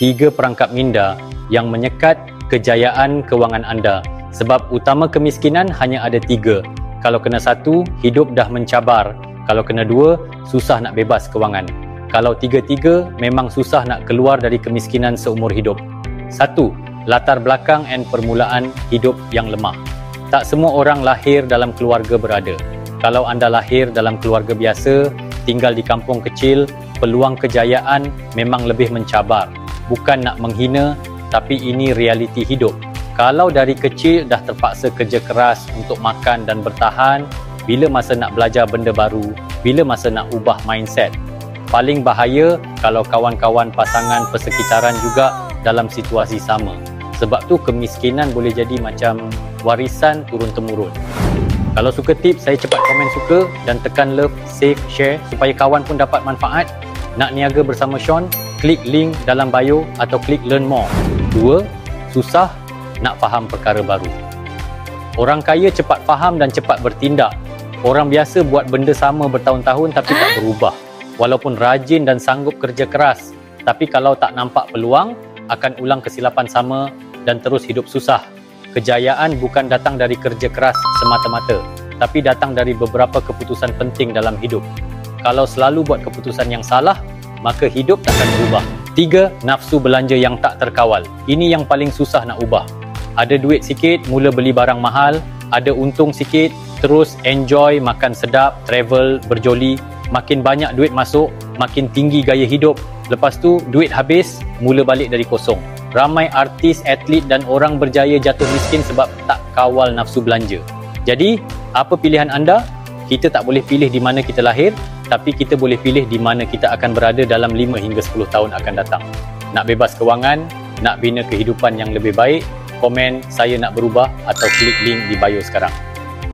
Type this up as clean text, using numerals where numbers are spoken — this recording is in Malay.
3 perangkap minda yang menyekat kejayaan kewangan anda. Sebab utama kemiskinan hanya ada 3. Kalau kena 1, hidup dah mencabar. Kalau kena 2, susah nak bebas kewangan. Kalau 3-3, memang susah nak keluar dari kemiskinan seumur hidup. 1. Latar belakang dan permulaan hidup yang lemah. Tak semua orang lahir dalam keluarga berada. Kalau anda lahir dalam keluarga biasa, tinggal di kampung kecil, peluang kejayaan memang lebih mencabar. Bukan nak menghina, tapi ini realiti hidup. Kalau dari kecil dah terpaksa kerja keras untuk makan dan bertahan, bila masa nak belajar benda baru, bila masa nak ubah mindset. Paling bahaya kalau kawan-kawan pasangan persekitaran juga dalam situasi sama. Sebab tu kemiskinan boleh jadi macam warisan turun-temurun. Kalau suka tips, saya cepat komen suka dan tekan love, save, share supaya kawan pun dapat manfaat. Nak niaga bersama Sean? Klik link dalam bio atau klik learn more. 2. Susah nak faham perkara baru. Orang kaya cepat faham dan cepat bertindak. Orang biasa buat benda sama bertahun-tahun tapi tak berubah. Walaupun rajin dan sanggup kerja keras, tapi kalau tak nampak peluang, akan ulang kesilapan sama dan terus hidup susah. Kejayaan bukan datang dari kerja keras semata-mata, tapi datang dari beberapa keputusan penting dalam hidup. Kalau selalu buat keputusan yang salah, maka hidup takkan berubah. 3. Nafsu belanja yang tak terkawal. Ini yang paling susah nak ubah. Ada duit sikit, mula beli barang mahal. Ada untung sikit, terus enjoy, makan sedap, travel, berjoli. Makin banyak duit masuk, makin tinggi gaya hidup. Lepas tu, duit habis, mula balik dari kosong. Ramai artis, atlet dan orang berjaya jatuh miskin sebab tak kawal nafsu belanja. Jadi, apa pilihan anda? Kita tak boleh pilih di mana kita lahir, tapi kita boleh pilih di mana kita akan berada dalam 5 hingga 10 tahun akan datang. Nak bebas kewangan, nak bina kehidupan yang lebih baik, komen saya nak berubah atau klik link di bio sekarang.